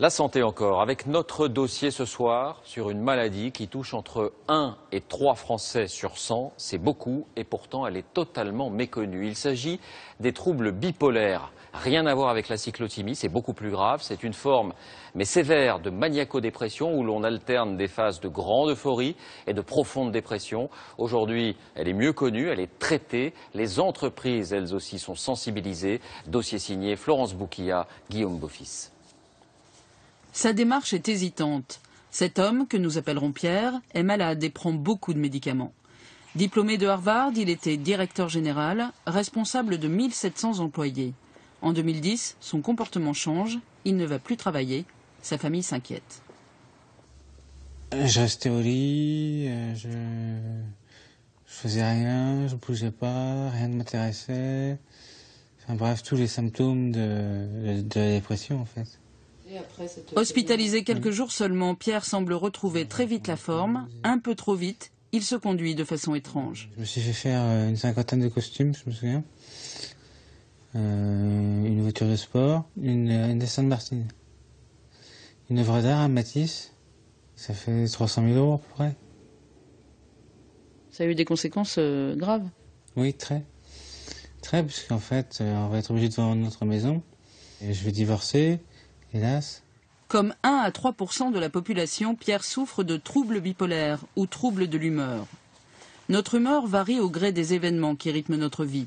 La santé encore, avec notre dossier ce soir sur une maladie qui touche entre 1 et 3 Français sur 100. C'est beaucoup et pourtant elle est totalement méconnue. Il s'agit des troubles bipolaires. Rien à voir avec la cyclothymie, c'est beaucoup plus grave. C'est une forme, mais sévère, de maniaco-dépression où l'on alterne des phases de grande euphorie et de profonde dépression. Aujourd'hui, elle est mieux connue, elle est traitée. Les entreprises, elles aussi, sont sensibilisées. Dossier signé Florence Bouquilla, Guillaume Beaufils. Sa démarche est hésitante. Cet homme, que nous appellerons Pierre, est malade et prend beaucoup de médicaments. Diplômé de Harvard, il était directeur général, responsable de 1700 employés. En 2010, son comportement change, il ne va plus travailler, sa famille s'inquiète. Je restais au lit, je faisais rien, je bougeais pas, rien ne m'intéressait. Enfin bref, tous les symptômes de la dépression en fait. Hospitalisé quelques jours seulement, Pierre semble retrouver très vite la forme, un peu trop vite. Il se conduit de façon étrange. Je me suis fait faire une 50aine de costumes, je me souviens. Une voiture de sport, une Aston Martin. Une œuvre d'art à Matisse, ça fait 300 000 € à peu près. Ça a eu des conséquences graves? Oui, très. Très, puisqu'en fait, on va être obligé de vendre notre maison. Et je vais divorcer, hélas. Comme 1 à 3% de la population, Pierre souffre de troubles bipolaires ou troubles de l'humeur. Notre humeur varie au gré des événements qui rythment notre vie.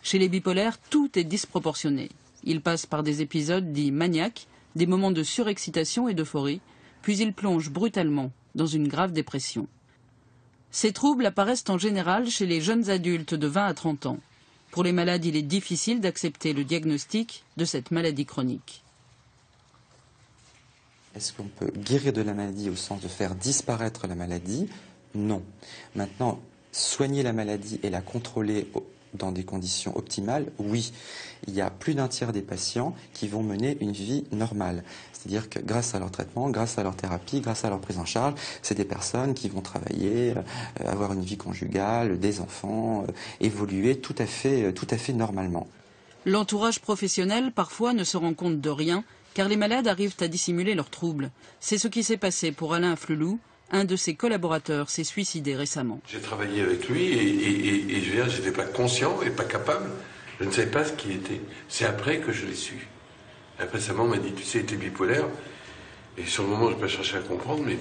Chez les bipolaires, tout est disproportionné. Ils passent par des épisodes dits maniaques, des moments de surexcitation et d'euphorie, puis ils plongent brutalement dans une grave dépression. Ces troubles apparaissent en général chez les jeunes adultes de 20 à 30 ans. Pour les malades, il est difficile d'accepter le diagnostic de cette maladie chronique. Est-ce qu'on peut guérir de la maladie au sens de faire disparaître la maladie? Non. Maintenant, soigner la maladie et la contrôler dans des conditions optimales, oui. Il y a plus d'un tiers des patients qui vont mener une vie normale. C'est-à-dire que grâce à leur traitement, grâce à leur thérapie, grâce à leur prise en charge, c'est des personnes qui vont travailler, avoir une vie conjugale, des enfants, évoluer tout à fait normalement. L'entourage professionnel, parfois, ne se rend compte de rien, car les malades arrivent à dissimuler leurs troubles. C'est ce qui s'est passé pour Alain Flelou. Un de ses collaborateurs s'est suicidé récemment. J'ai travaillé avec lui et je veux dire, j'étais pas conscient et pas capable. Je ne savais pas ce qu'il était. C'est après que je l'ai su. Après, sa maman m'a dit, tu sais, t'es bipolaire. Et sur le moment, je n'ai pas cherché à comprendre, mais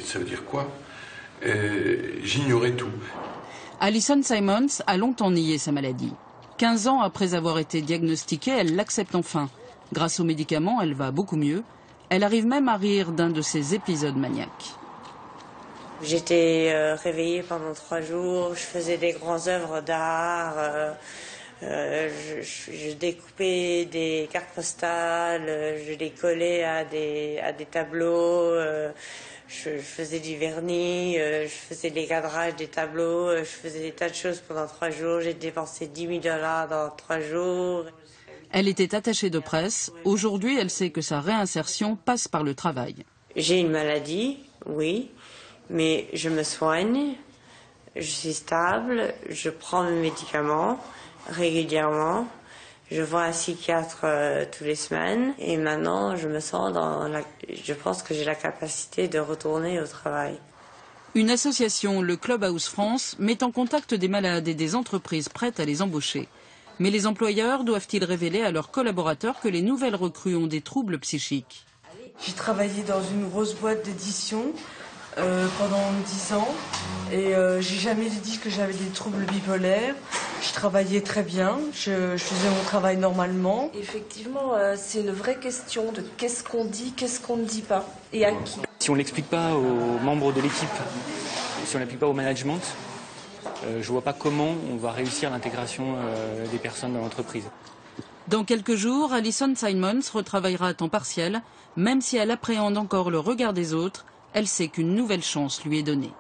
ça veut dire quoi? J'ignorais tout. Alison Simons a longtemps nié sa maladie. 15 ans après avoir été diagnostiquée, elle l'accepte enfin. Grâce aux médicaments, elle va beaucoup mieux. Elle arrive même à rire d'un de ses épisodes maniaques. J'étais réveillée pendant 3 jours, je faisais des grandes œuvres d'art, je découpais des cartes postales, je les collais à des tableaux, je faisais du vernis, je faisais des cadrages des tableaux, je faisais des tas de choses pendant 3 jours, j'ai dépensé 10 000 $ dans 3 jours. Elle était attachée de presse. Aujourd'hui, elle sait que sa réinsertion passe par le travail. J'ai une maladie, oui, mais je me soigne, je suis stable, je prends mes médicaments régulièrement, je vois un psychiatre tous les semaines et maintenant je me sens je pense que j'ai la capacité de retourner au travail. Une association, le Clubhouse France, met en contact des malades et des entreprises prêtes à les embaucher. Mais les employeurs doivent-ils révéler à leurs collaborateurs que les nouvelles recrues ont des troubles psychiques? J'ai travaillé dans une grosse boîte d'édition pendant 10 ans et j'ai jamais dit que j'avais des troubles bipolaires. Je travaillais très bien, je faisais mon travail normalement. Effectivement, c'est une vraie question de qu'est-ce qu'on dit, qu'est-ce qu'on ne dit pas et à qui. Si on ne l'explique pas aux membres de l'équipe, si on ne l'explique pas au management, je ne vois pas comment on va réussir l'intégration des personnes dans l'entreprise. Dans quelques jours, Alison Simons retravaillera à temps partiel. Même si elle appréhende encore le regard des autres, elle sait qu'une nouvelle chance lui est donnée.